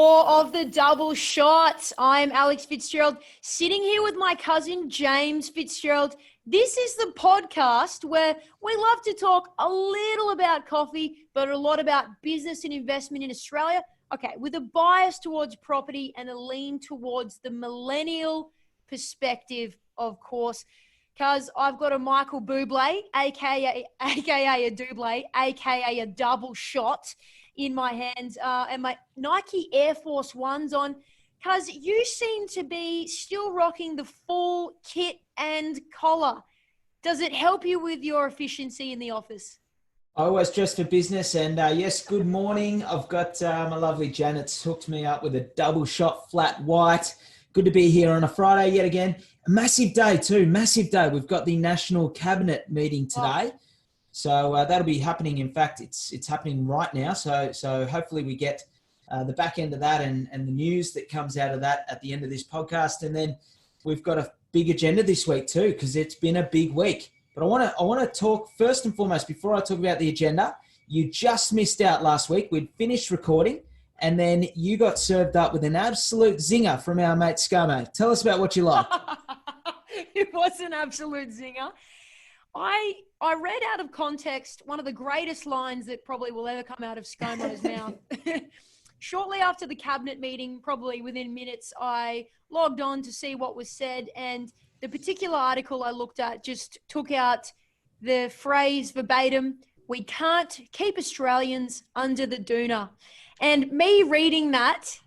more of the double shots. I'm Alex Fitzgerald, sitting here with my cousin, James Fitzgerald. This is the podcast where we love to talk a little about coffee, but a lot about business and investment in Australia. Okay, with a bias towards property and a lean towards the millennial perspective, of course, because I've got a Michael Bublé, aka a double, aka a double shot in my hands, and my Nike Air Force Ones on, because you seem to be still rocking the full kit and collar. Does it help you with your efficiency in the office? I always dress for business, and yes, good morning. I've got my lovely Janet's hooked me up with a double shot flat white. Good to be here on a Friday yet again. A massive day too, massive day. We've got the National Cabinet meeting today. Oh. So that'll be happening. In fact, it's happening right now. So hopefully we get the back end of that and the news that comes out of that at the end of this podcast. And then we've got a big agenda this week too, because it's been a big week. But I want to talk first and foremost, before I talk about the agenda, you just missed out last week. We'd finished recording and then you got served up with an absolute zinger from our mate ScoMo. Tell us about what you like. It was an absolute zinger. I read out of context one of the greatest lines that probably will ever come out of ScoMo's mouth. Shortly after the cabinet meeting, probably within minutes, I logged on to see what was said, and the particular article I looked at just took out the phrase verbatim, "We can't keep Australians under the doona." And me reading that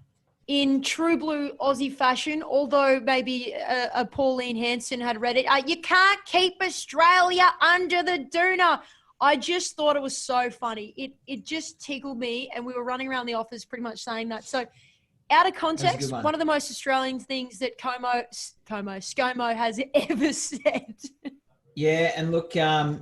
in true blue Aussie fashion, although maybe a Pauline Hanson had read it, "You can't keep Australia under the doona." I just thought it was so funny. It just tickled me, and we were running around the office pretty much saying that. So out of context, one of the most Australian things that ScoMo has ever said. Yeah, and look,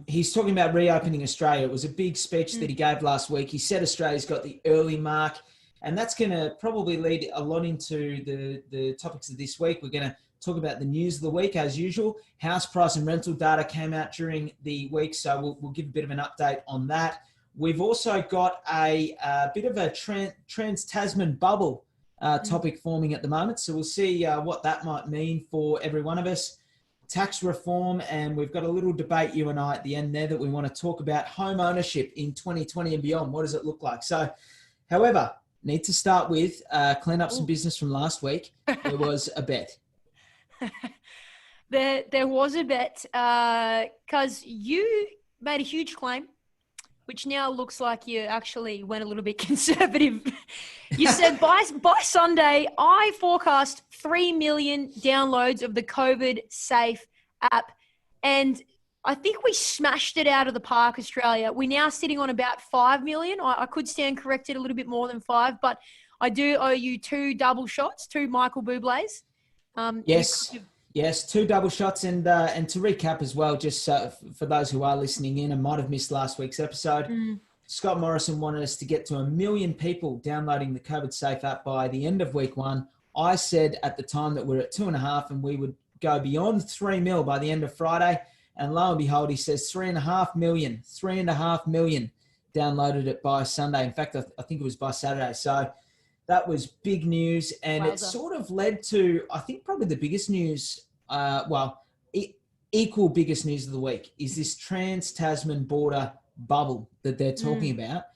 he's talking about reopening Australia. It was a big speech that he gave last week. He said Australia's got the early mark, and that's going to probably lead a lot into the topics of this week. We're going to talk about the news of the week, as usual. House price and rental data came out during the week, so we'll give a bit of an update on that. We've also got a bit of a Trans-Tasman bubble topic forming at the moment, so we'll see what that might mean for every one of us. Tax reform, and we've got a little debate, you and I, at the end there, that we want to talk about home ownership in 2020 and beyond. What does it look like? So, however, need to start with clean up some business from last week. There was a bet. There was a bet because you made a huge claim, which now looks like you actually went a little bit conservative. You said by Sunday, I forecast 3 million downloads of the COVID Safe app. And I think we smashed it out of the park, Australia. We're now sitting on about 5 million. I could stand corrected a little bit more than 5, but I do owe you 2 double shots, 2 Michael Bublés. Yes, 2 double shots. And to recap as well, just for those who are listening in and might have missed last week's episode, Scott Morrison wanted us to get to 1 million people downloading the COVID Safe app by the end of week 1. I said at the time that we're at 2.5 and we would go beyond 3 mil by the end of Friday. And lo and behold, he says 3.5 million downloaded it by Sunday. In fact, I think it was by Saturday. So that was big news. And it sort of led to, I think, probably the biggest news, equal biggest news of the week is this Trans-Tasman border bubble that they're talking about.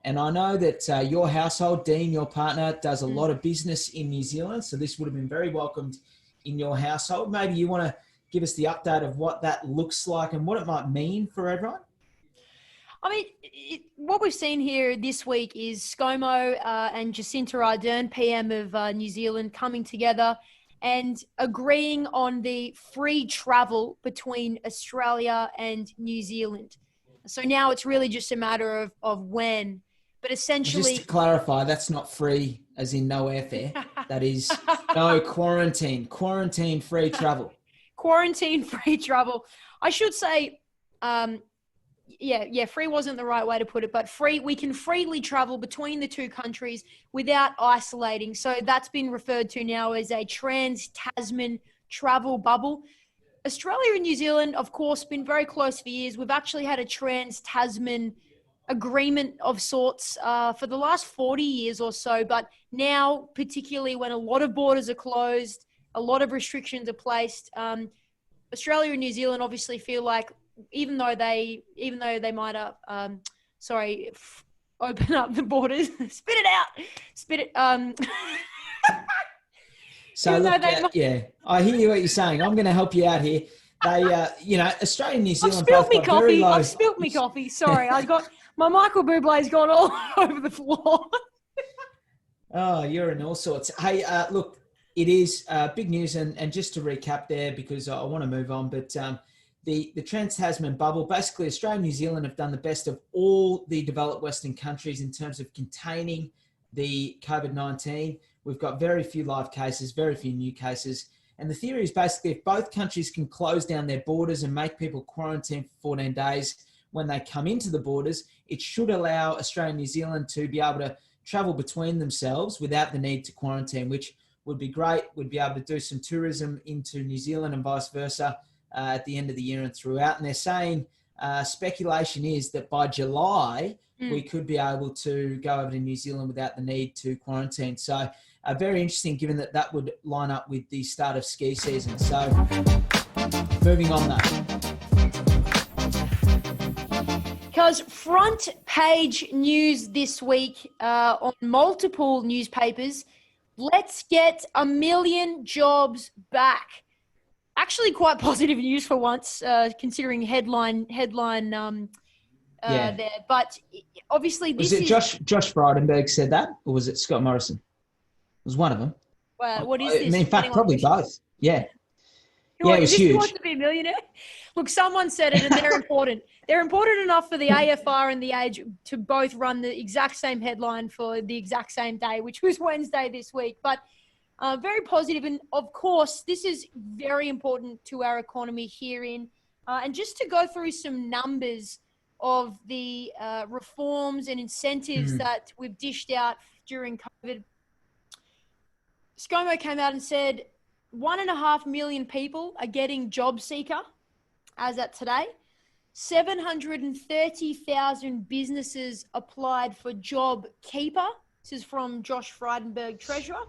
And I know that your household, Dean, your partner, does a lot of business in New Zealand. So this would have been very welcomed in your household. Maybe you want to give us the update of what that looks like and what it might mean for everyone. I mean, what we've seen here this week is ScoMo and Jacinta Ardern, PM of New Zealand, coming together and agreeing on the free travel between Australia and New Zealand. So now it's really just a matter of when. But essentially... Just to clarify, that's not free as in no airfare. That is no quarantine free travel. Quarantine free travel. I should say... free wasn't the right way to put it, but we can freely travel between the two countries without isolating. So that's been referred to now as a Trans-Tasman travel bubble. Australia and New Zealand, of course, been very close for years. We've actually had a Trans-Tasman agreement of sorts for the last 40 years or so. But now, particularly when a lot of borders are closed, a lot of restrictions are placed, Australia and New Zealand obviously feel like even though they might open up the borders, spit it out, spit it. So look, yeah, I hear what you're saying. I'm going to help you out here. They, Australia and New Zealand both got very low. I've spilt me coffee. Sorry, I got my Michael Bublé's gone all over the floor. Oh, you're in all sorts. Hey, look, it is big news, and just to recap there, because I want to move on, but the Trans-Tasman bubble, basically Australia and New Zealand have done the best of all the developed Western countries in terms of containing the COVID-19. We've got very few live cases, very few new cases. And the theory is basically if both countries can close down their borders and make people quarantine for 14 days when they come into the borders, it should allow Australia and New Zealand to be able to travel between themselves without the need to quarantine, which would be great. We'd be able to do some tourism into New Zealand and vice versa at the end of the year and throughout. And they're saying speculation is that by July, we could be able to go over to New Zealand without the need to quarantine. So very interesting, given that that would line up with the start of ski season. So moving on though. Because front page news this week on multiple newspapers, let's get 1 million jobs back. Actually quite positive news for once, considering headline there. But obviously this is... Josh Frydenberg said that, or was it Scott Morrison? It was one of them. Well, what is this? I mean, in fact, probably both. Yeah. Yeah, it was huge. Want to be a millionaire? Look, someone said it, and they're important. They're important enough for the AFR and the Age to both run the exact same headline for the exact same day, which was Wednesday this week. But very positive, and of course, this is very important to our economy herein. And just to go through some numbers of the reforms and incentives that we've dished out during COVID. ScoMo came out and said 1.5 million people are getting Job Seeker as at today. 730,000 businesses applied for Job Keeper. This is from Josh Frydenberg, Treasurer.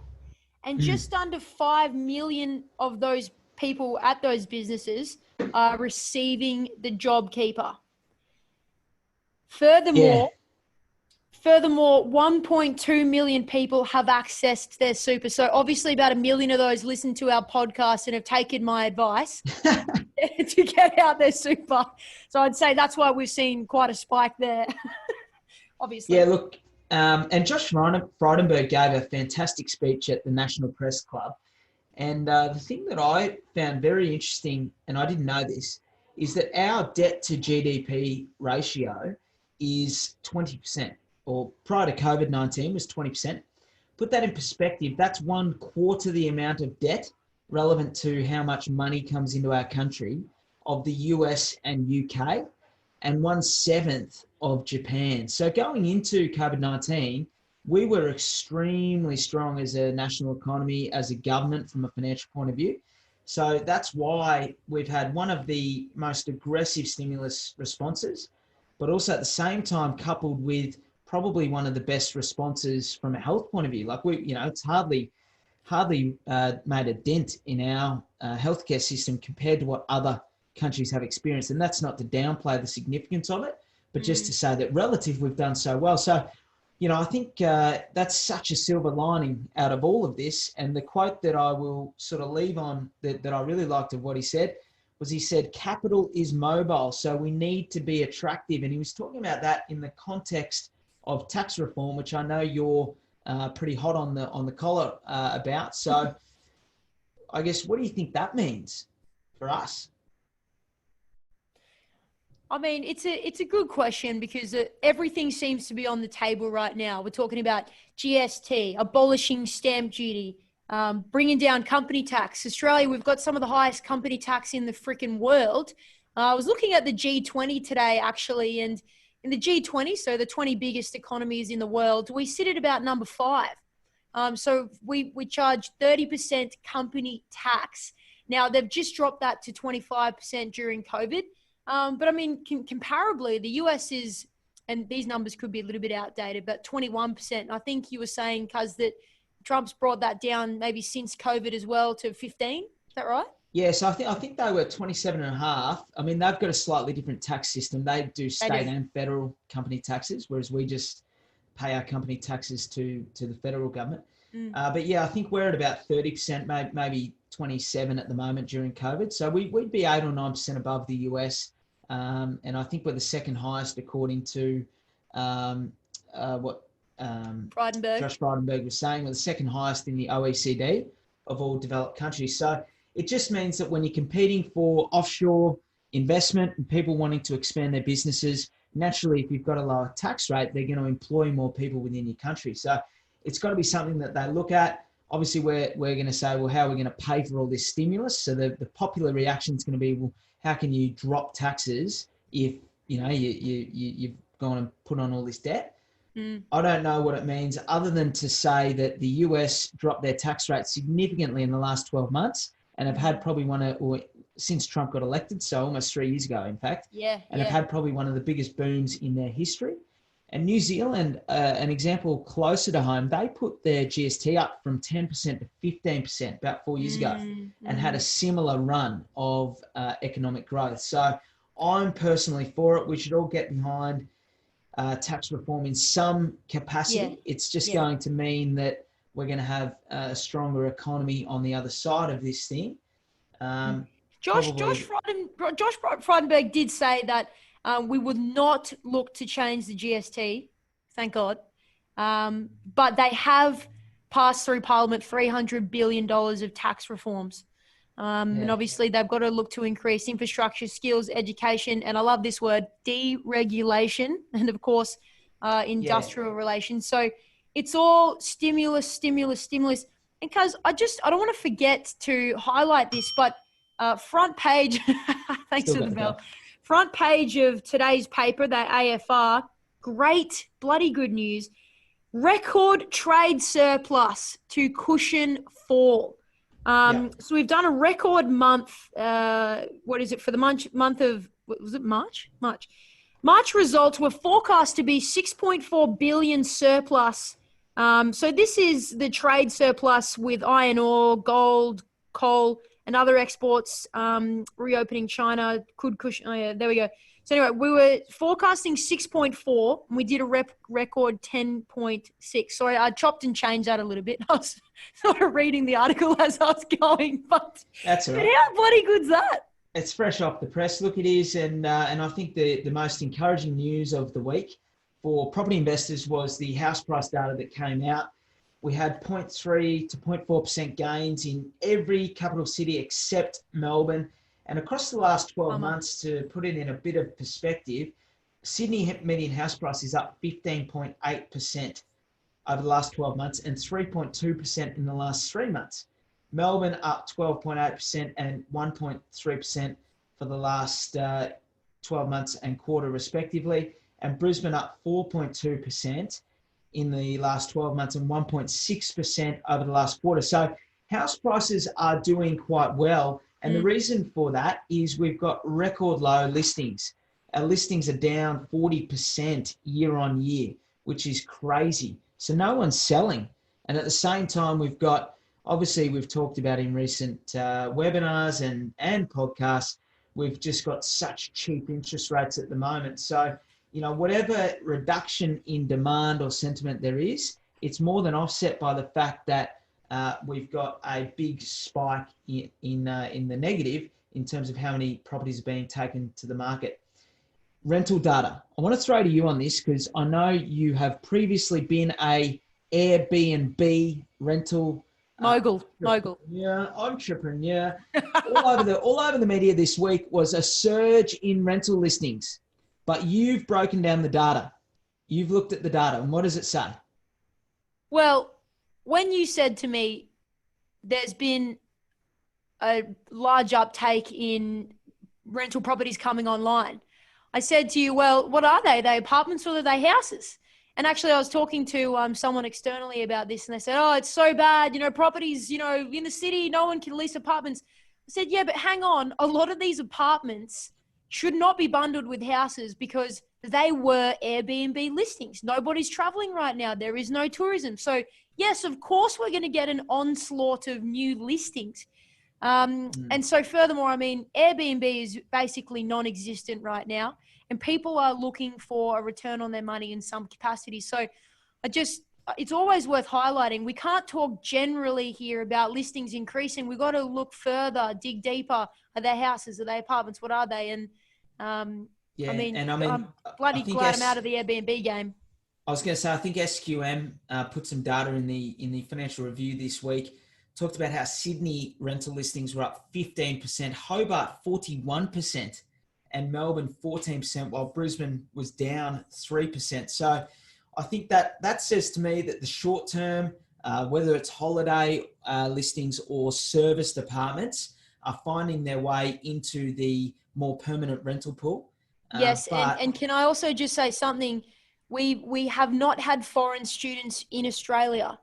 And just under 5 million of those people at those businesses are receiving the Job Keeper. Furthermore, 1.2 million people have accessed their super. So obviously about 1 million of those listen to our podcast and have taken my advice to get out their super. So I'd say that's why we've seen quite a spike there, obviously. Yeah, look, and Josh Frydenberg gave a fantastic speech at the National Press Club. And the thing that I found very interesting, and I didn't know this, is that our debt to GDP ratio is 20%. Or prior to COVID-19 was 20%. Put that in perspective, that's 1/4 the amount of debt relevant to how much money comes into our country of the US and UK, and 1/7 of Japan. So going into COVID-19, we were extremely strong as a national economy, as a government from a financial point of view. So that's why we've had one of the most aggressive stimulus responses, but also at the same time coupled with probably one of the best responses from a health point of view. Like it's hardly made a dent in our healthcare system compared to what other countries have experienced. And that's not to downplay the significance of it, but just to say that relative, we've done so well. So, I think that's such a silver lining out of all of this. And the quote that I will sort of leave on that I really liked of what he said was, he said, capital is mobile. So we need to be attractive. And he was talking about that in the context of tax reform, which I know you're pretty hot on the collar about. So I guess, what do you think that means for us? I mean, it's a good question, because everything seems to be on the table right now. We're talking about GST, abolishing stamp duty, bringing down company tax. Australia, we've got some of the highest company tax in the freaking world. I was looking at the G20 today, actually, and in the G20, so the 20 biggest economies in the world, we sit at about number 5. So we charge 30% company tax. Now, they've just dropped that to 25% during COVID. But I mean, comparably, the US is and these numbers could be a little bit outdated, but 21%. I think you were saying, Cuz, that Trump's brought that down maybe since COVID as well to 15. Is that right? Yeah, so I think they were 27 and a half. I mean, they've got a slightly different tax system. They do state and federal company taxes, whereas we just pay our company taxes to the federal government. But yeah, I think we're at about 30%, maybe 27 at the moment during COVID. So we'd be 8 or 9% above the US. And I think we're the second highest according to what Josh Frydenberg was saying. We're the second highest in the OECD of all developed countries. So it just means that when you're competing for offshore investment and people wanting to expand their businesses, naturally, if you've got a lower tax rate, they're going to employ more people within your country. So it's got to be something that they look at. Obviously, we're going to say, well, how are we going to pay for all this stimulus? So the popular reaction is going to be, well, how can you drop taxes if you've gone and put on all this debt? I don't know what it means other than to say that the US dropped their tax rate significantly in the last 12 months and have had probably since Trump got elected, so almost 3 years ago, in fact. Have had probably one of the biggest booms in their history. And New Zealand, an example closer to home, they put their GST up from 10% to 15% about 4 years ago and had a similar run of economic growth. So I'm personally for it. We should all get behind tax reform in some capacity. It's just going to mean that we're going to have a stronger economy on the other side of this thing. Josh Frydenberg did say that we would not look to change the GST, thank God. But they have passed through Parliament $300 billion of tax reforms. And obviously they've got to look to increase infrastructure, skills, education, and I love this word, deregulation, and of course, industrial relations. So it's all stimulus. And because I don't want to forget to highlight this, but front page, thanks for the bell. Front page of today's paper, that AFR, great, bloody good news. Record trade surplus to cushion fall. So we've done a record month. What is it for the month of, was it March? March results were forecast to be 6.4 billion surplus. So this is the trade surplus with iron ore, gold, coal, and other exports. Reopening China could cushion. Oh yeah, there we go. So anyway, we were forecasting 6.4 and we did a record 10.6. Sorry, I chopped and changed that a little bit. I was sort of reading the article as I was going, but that's all right. But how bloody good's that? It's fresh off the press. Look, it is. And I think the most encouraging news of the week for property investors was the house price data that came out. We had 0.3 to 0.4% gains in every capital city except Melbourne. And across the last 12 months, to put it in a bit of perspective, Sydney median house price is up 15.8% over the last 12 months and 3.2% in the last 3 months. Melbourne up 12.8% and 1.3% for the last 12 months and quarter respectively. And Brisbane up 4.2% in the last 12 months and 1.6% over the last quarter. So house prices are doing quite well. And the reason for that is we've got record low listings. Our listings are down 40% year on year, which is crazy. So no one's selling. And at the same time, we've got, obviously we've talked about in recent webinars and podcasts, we've just got such cheap interest rates at the moment. So, whatever reduction in demand or sentiment there is, it's more than offset by the fact that we've got a big spike in the negative in terms of how many properties are being taken to the market. Rental data. I want to throw to you on this because I know you have previously been a Airbnb rental mogul. Yeah, entrepreneur. all over the media this week was a surge in rental listings, but you've broken down the data. You've looked at the data, and what does it say? Well, when you said to me, there's been a large uptake in rental properties coming online, I said to you, well, what are they? Are they apartments or are they houses? And actually I was talking to someone externally about this and they said, oh, it's so bad. Properties, in the city, no one can lease apartments. I said, yeah, but hang on. A lot of these apartments should not be bundled with houses because they were Airbnb listings. Nobody's traveling right now. There is no tourism. So yes, of course, we're going to get an onslaught of new listings. And so furthermore, I mean, Airbnb is basically non-existent right now, and people are looking for a return on their money in some capacity. So it's always worth highlighting. We can't talk generally here about listings increasing. We've got to look further, dig deeper. Are they houses? Are they apartments? What are they? And I'm bloody glad I'm out of the Airbnb game. I was going to say, I think SQM put some data in the Financial Review this week, talked about how Sydney rental listings were up 15%, Hobart 41%, and Melbourne 14%, while Brisbane was down 3%. So I think that says to me that the short term, whether it's holiday listings or serviced apartments, are finding their way into the more permanent rental pool. Yes, and can I also just say something? We have not had foreign students in Australia,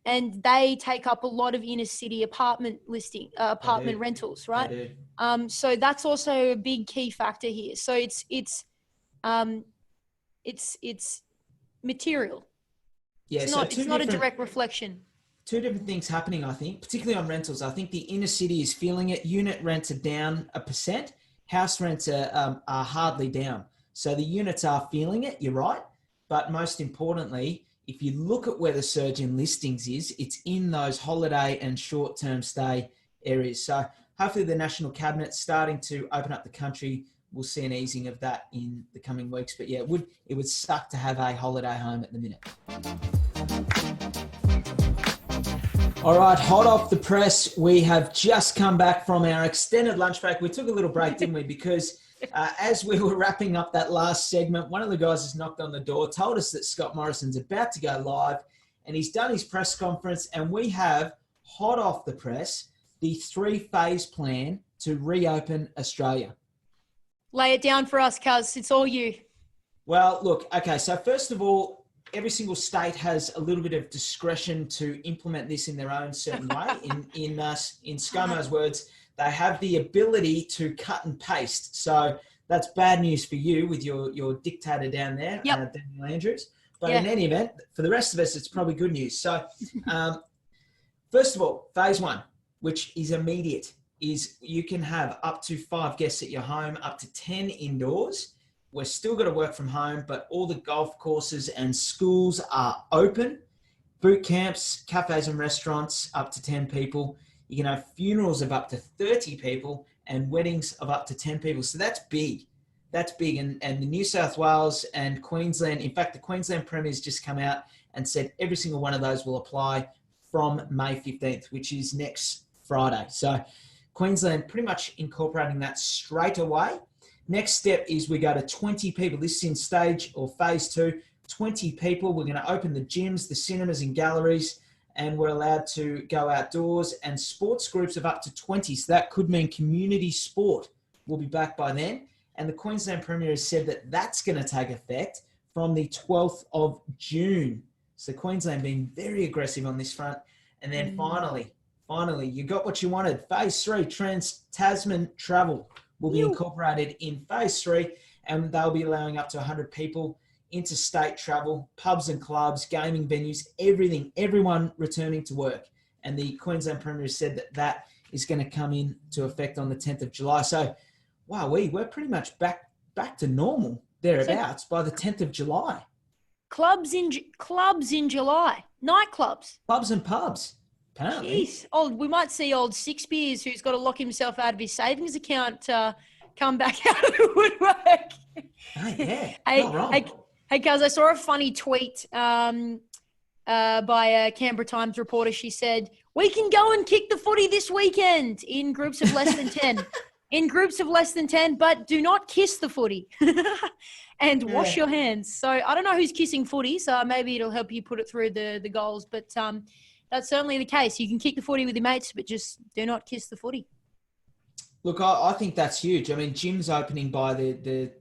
and they take up a lot of inner city apartment rentals, right? They do. So that's also a big key factor here. So it's material. Yeah, it's not a direct reflection. Two different things happening, I think, particularly on rentals. I think the inner city is feeling it. Unit rents are down 1%. House rents are hardly down. So the units are feeling it, you're right. But most importantly, if you look at where the surge in listings is, it's in those holiday and short-term stay areas. So hopefully the National Cabinet's starting to open up the country. We'll see an easing of that in the coming weeks. But yeah, it would suck to have a holiday home at the minute. All right, hot off the press, we have just come back from our extended lunch break. We took a little break, didn't we? Because as we were wrapping up that last segment, one of the guys has knocked on the door, told us that Scott Morrison's about to go live, and he's done his press conference, and we have, hot off the press, the 3-phase plan to reopen Australia. Lay it down for us, cuz. It's all you. Well, look, okay, so first of all, every single state has a little bit of discretion to implement this in their own certain way. In ScoMo's words, they have the ability to cut and paste. So that's bad news for you with your dictator down there, Daniel Andrews. But in any event, for the rest of us, it's probably good news. So first of all, phase 1, which is immediate, is you can have up to 5 guests at your home, up to 10 indoors. We're still got to work from home, but all the golf courses and schools are open. Boot camps, cafes and restaurants, up to 10 people. You can have funerals of up to 30 people and weddings of up to 10 people. So that's big. That's big. And the New South Wales and Queensland, in fact, the Queensland Premier's just come out and said every single one of those will apply from May 15th, which is next Friday. So Queensland pretty much incorporating that straight away. Next step is we go to 20 people. This is in stage or phase 2, 20 people. We're going to open the gyms, the cinemas and galleries, and we're allowed to go outdoors, and sports groups of up to 20. So that could mean community sport will be back by then. And the Queensland Premier has said that that's going to take effect from the 12th of June. So Queensland being very aggressive on this front. And then finally, you got what you wanted. Phase 3, Trans-Tasman travel will be incorporated in phase 3, and they'll be allowing up to 100 people, interstate travel, pubs and clubs, gaming venues, everyone returning to work. And the Queensland Premier has said that is going to come into effect on the 10th of July. So, wow, we're pretty much back to normal thereabouts by the 10th of July. Clubs in July, nightclubs, clubs and pubs. Apparently. Jeez. We might see old Six Beers, who's got to lock himself out of his savings account, come back out of the woodwork. Not wrong. Hey, guys, I saw a funny tweet by a Canberra Times reporter. She said, "We can go and kick the footy this weekend in groups of less than 10. In groups of less than 10, but do not kiss the footy and wash your hands." So I don't know who's kissing footy, so maybe it'll help you put it through the goals. But that's certainly the case. You can kick the footy with your mates, but just do not kiss the footy. Look, I think that's huge. I mean, gyms opening by the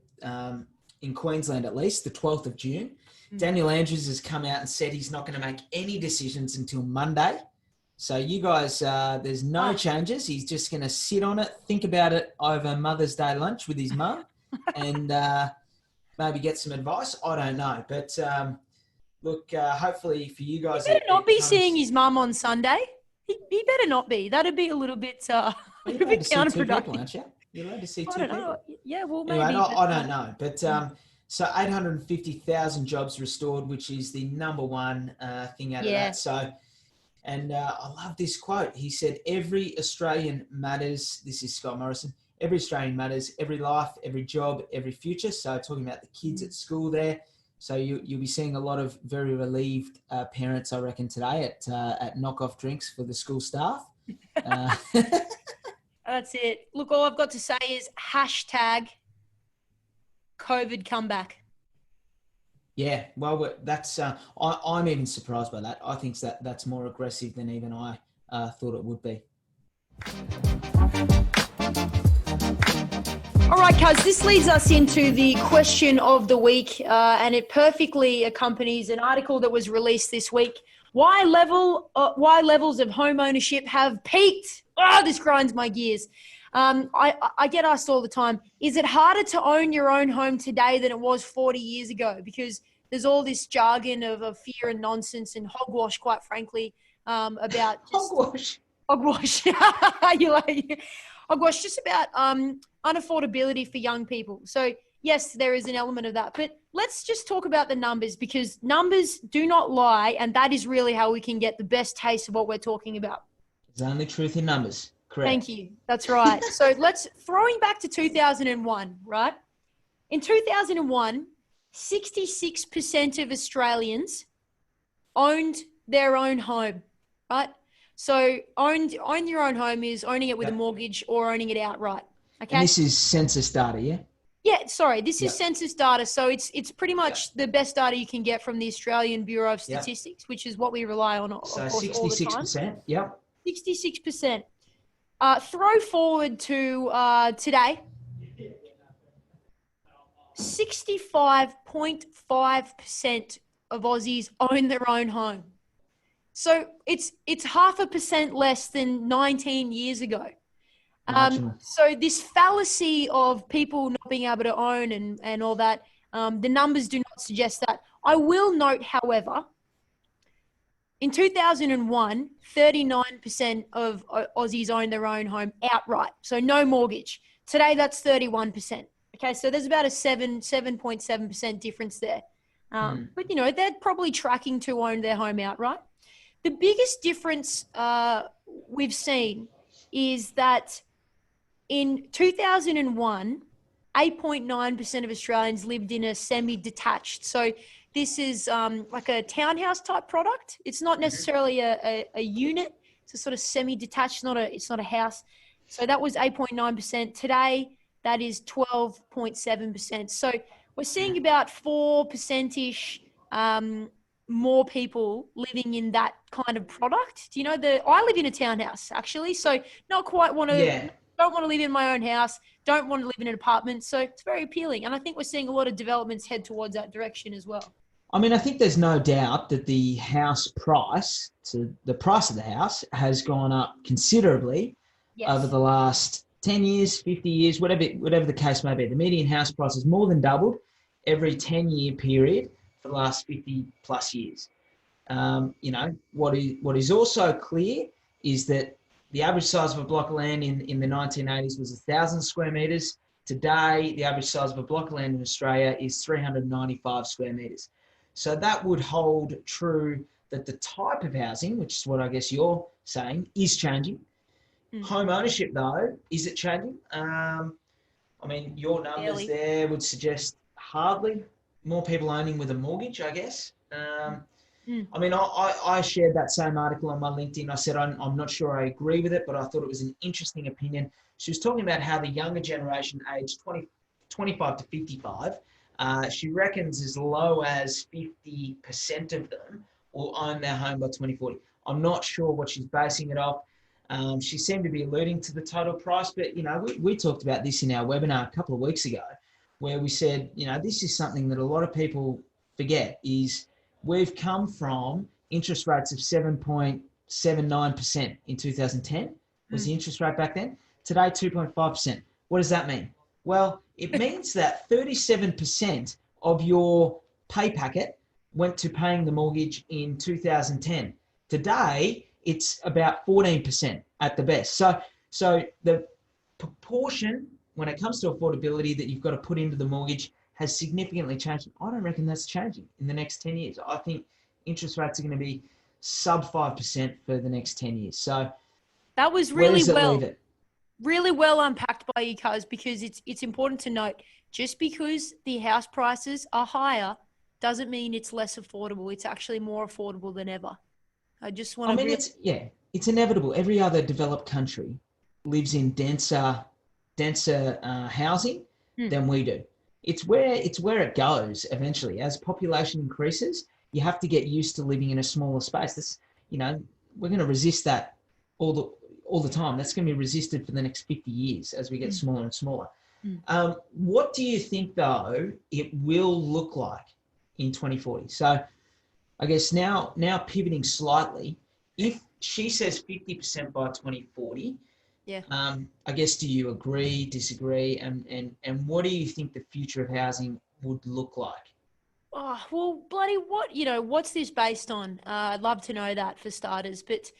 in Queensland at least, the 12th of June. Daniel Andrews has come out and said he's not going to make any decisions until Monday. So you guys, there's no changes. He's just going to sit on it, think about it over Mother's Day lunch with his mum, and maybe get some advice. I don't know. But look, hopefully for you guys, He better not be seeing his mum on Sunday. He better not be. That'd be a little bit You're allowed to see two people, counterproductive. aren't you? You're allowed to see I two don't people. know. Yeah, well, Anyway, maybe. I don't know. But so 850,000 jobs restored, which is the number one thing out of that. So, and I love this quote. He said, "Every Australian matters." This is Scott Morrison. Every Australian matters. Every life, every job, every future. So talking about the kids at school there. So you'll be seeing a lot of very relieved parents, I reckon, today at knockoff drinks for the school staff. That's it. Look, all I've got to say is hashtag COVID comeback. Yeah, well, that's I'm even surprised by that. I think that's more aggressive than even I thought it would be. All right, cuz, this leads us into the question of the week, and it perfectly accompanies an article that was released this week. Why levels of home ownership have peaked? Oh, this grinds my gears. I get asked all the time, is it harder to own your own home today than it was 40 years ago? Because there's all this jargon of fear and nonsense and hogwash, quite frankly, about just... Hogwash. Hogwash. You like hogwash, just about unaffordability for young people. So yes, there is an element of that. But let's just talk about the numbers, because numbers do not lie, and that is really how we can get the best taste of what we're talking about. There's only truth in numbers. Correct. Thank you. That's right. So throwing back to 2001, right? In 2001, 66% of Australians owned their own home, right? So own your own home is owning it with a mortgage or owning it outright. Okay. And this is census data, yeah? Yeah, sorry. This is census data. So it's pretty much the best data you can get from the Australian Bureau of Statistics, which is what we rely on, of course, all the time. 66%, yep. 66%. Throw forward to today. 65.5% of Aussies own their own home. So it's 0.5% less than 19 years ago. So this fallacy of people not being able to own and all that, the numbers do not suggest that. I will note, however, in 2001, 39% of Aussies owned their own home outright, so no mortgage. Today, that's 31%. Okay, so there's about a 7.7% difference there. But, they're probably tracking to own their home outright. The biggest difference we've seen is that in 2001, 8.9% of Australians lived in a semi-detached. So this is like a townhouse type product. It's not necessarily a unit. It's a sort of semi-detached. It's not a house. So that was 8.9%. Today, that is 12.7%. So we're seeing about 4%-ish more people living in that kind of product. Do you know I live in a townhouse actually, so not quite don't want to live in my own house, don't want to live in an apartment. So it's very appealing. And I think we're seeing a lot of developments head towards that direction as well. I mean, I think there's no doubt that the house price, so the price of the house has gone up considerably over the last 10 years, 50 years, whatever the case may be. The median house price has more than doubled every 10-year period for the last 50 plus years. What is also clear is that the average size of a block of land in the 1980s was 1,000 square metres. Today, the average size of a block of land in Australia is 395 square metres. So that would hold true that the type of housing, which is what I guess you're saying, is changing. Home ownership, though, is it changing? Your numbers there would suggest hardly. More people owning with a mortgage, I guess. I shared that same article on my LinkedIn. I said, I'm not sure I agree with it, but I thought it was an interesting opinion. She was talking about how the younger generation, aged 25 to 55, she reckons as low as 50% of them will own their home by 2040. I'm not sure what she's basing it off. She seemed to be alluding to the total price, but, we talked about this in our webinar a couple of weeks ago, where we said, this is something that a lot of people forget, is we've come from interest rates of 7.79% in 2010 was the interest rate back then. Today, 2.5%. What does that mean? Well, it means that 37% of your pay packet went to paying the mortgage in 2010. Today, it's about 14% at the best. So the proportion when it comes to affordability that you've got to put into the mortgage has significantly changed. I don't reckon that's changing in the next 10 years. I think interest rates are going to be sub 5% for the next 10 years. So that was where really does it leave it? really well unpacked by you, Cuz, because it's important to note, just because the house prices are higher doesn't mean it's less affordable. It's actually more affordable than ever. I just want I to mean, really... it's inevitable. Every other developed country lives in denser housing than we do. It's where it goes eventually. As population increases, you have to get used to living in a smaller space. That's, we're going to resist that all the time. That's going to be resisted for the next 50 years as we get smaller and smaller. What do you think, though, it will look like in 2040? So I guess now pivoting slightly, if she says 50% by 2040, Yeah. I guess, do you agree, disagree, and what do you think the future of housing would look like? Oh, well, bloody what, what's this based on? I'd love to know that for starters. But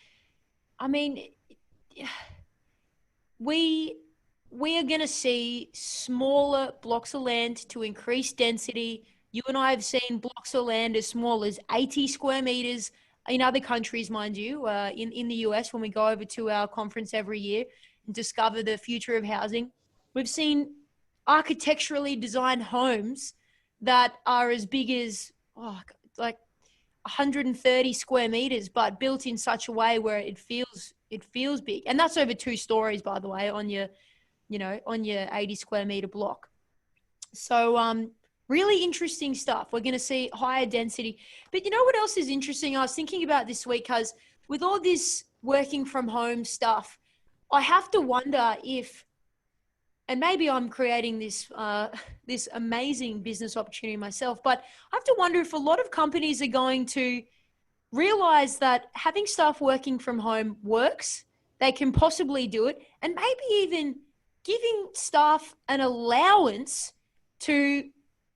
I mean, we are going to see smaller blocks of land to increase density. You and I have seen blocks of land as small as 80 square meters in other countries, mind you, in the US, when we go over to our conference every year and discover the future of housing. We've seen architecturally designed homes that are as big as like 130 square meters, but built in such a way where it feels big. And that's over 2 stories, by the way, on your 80 square meter block. So really interesting stuff. We're going to see higher density. But you know what else is interesting? I was thinking about this week, because with all this working from home stuff, I have to wonder if, and maybe I'm creating this amazing business opportunity myself, but I have to wonder if a lot of companies are going to realize that having staff working from home works. They can possibly do it, and maybe even giving staff an allowance to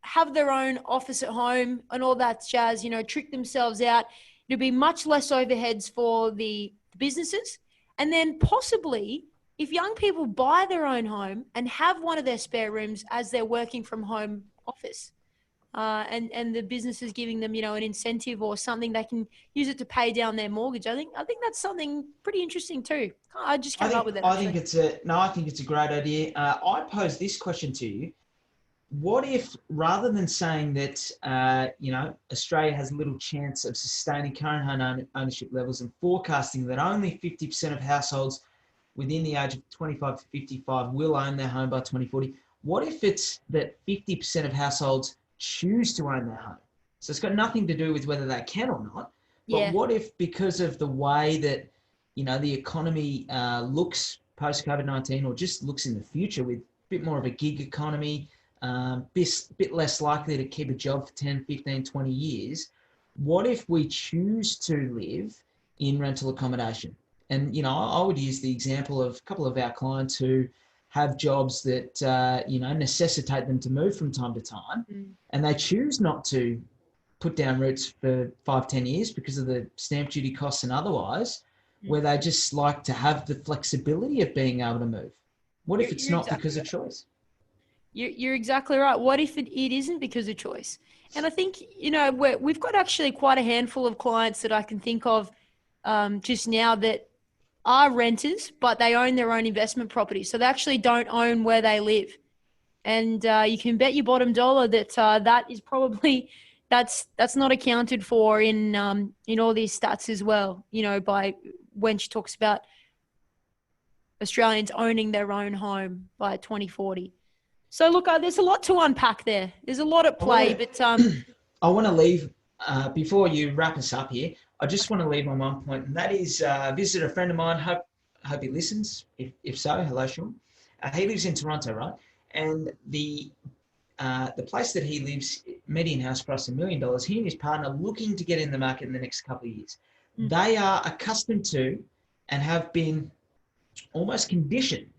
have their own office at home and all that jazz, trick themselves out. It'll be much less overheads for the businesses. And then possibly, if young people buy their own home and have one of their spare rooms as their working from home office, and the business is giving them, an incentive or something, they can use it to pay down their mortgage. I think that's something pretty interesting too. I just came up with it. I think it's a great idea. I pose this question to you: what if, rather than saying that Australia has little chance of sustaining current home ownership levels and forecasting that only 50% of households within the age of 25 to 55 will own their home by 2040, what if it's that 50% of households choose to own their home? So it's got nothing to do with whether they can or not. But what if, because of the way that the economy looks post COVID-19, or just looks in the future with a bit more of a gig economy, bit less likely to keep a job for 10, 15, 20 years, what if we choose to live in rental accommodation? And, I would use the example of a couple of our clients who have jobs that, necessitate them to move from time to time, and they choose not to put down roots for 5, 10 years because of the stamp duty costs and otherwise, where they just like to have the flexibility of being able to move. What if it's not because of choice? You're exactly right. What if it isn't because of choice? And I think, we've got actually quite a handful of clients that I can think of just now that are renters, but they own their own investment property. So they actually don't own where they live. And you can bet your bottom dollar that that is probably, that's not accounted for in all these stats as well, by when she talks about Australians owning their own home by 2040. So look, there's a lot to unpack there. There's a lot at play, but I want to leave, before you wrap us up here, I just want to leave on one point, and that is visit a friend of mine. Hope he listens. If so, hello, Sean. He lives in Toronto, right? And the place that he lives, median house price $1 million. He and his partner looking to get in the market in the next couple of years. They are accustomed to and have been almost conditioned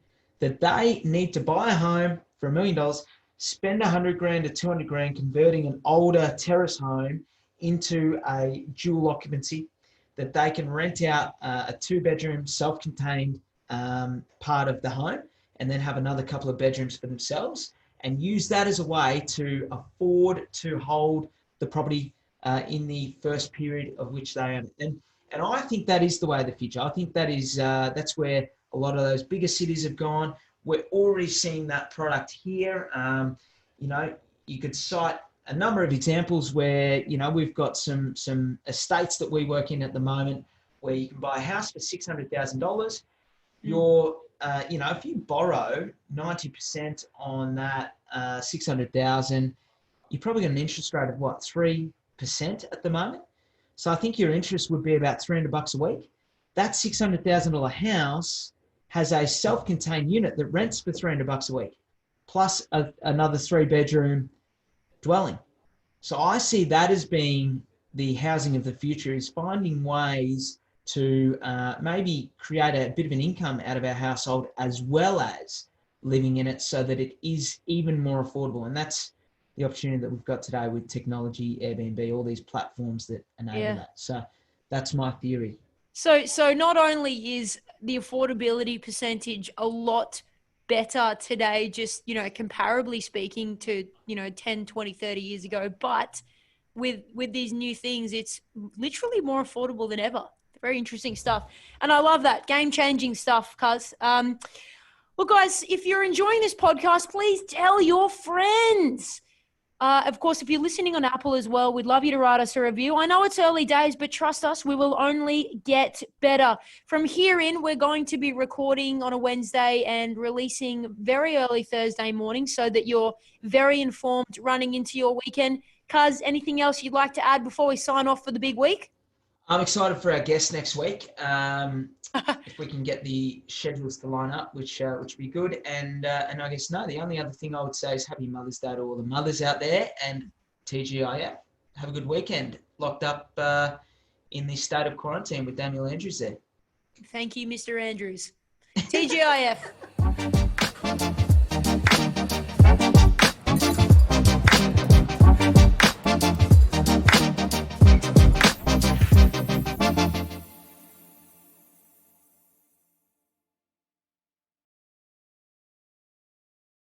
that they need to buy a home for $1 million, spend 100 grand to 200 grand converting an older terrace home into a dual occupancy, that they can rent out a 2-bedroom self-contained part of the home and then have another couple of bedrooms for themselves, and use that as a way to afford to hold the property in the first period of which they own it. And I think that is the way of the future. I think that is that's where a lot of those bigger cities have gone. We're already seeing that product here. You could cite a number of examples where, we've got some estates that we work in at the moment where you can buy a house for $600,000. You're, if you borrow 90% on that 600,000, you're probably got an interest rate of 3% at the moment. So I think your interest would be about $300 a week. That $600,000 house has a self-contained unit that rents for $300 a week, plus another 3-bedroom dwelling. So I see that as being the housing of the future, is finding ways to maybe create a bit of an income out of our household as well as living in it, so that it is even more affordable. And that's the opportunity that we've got today with technology, Airbnb, all these platforms that enable that. So that's my theory. So not only is the affordability percentage a lot better today, just, comparably speaking to, 10, 20, 30 years ago, but with these new things, it's literally more affordable than ever. Very interesting stuff. And I love that. Game-changing stuff, cuz. Well, guys, if you're enjoying this podcast, please tell your friends. Of course, if you're listening on Apple as well, we'd love you to write us a review. I know it's early days, but trust us, we will only get better. From here in, we're going to be recording on a Wednesday and releasing very early Thursday morning so that you're very informed running into your weekend. Cuz, anything else you'd like to add before we sign off for the big week? I'm excited for our guest next week. If we can get the schedules to line up, which would be good. And I guess, the only other thing I would say is Happy Mother's Day to all the mothers out there, and TGIF. Have a good weekend. Locked up in the state of quarantine with Daniel Andrews there. Thank you, Mr. Andrews. TGIF.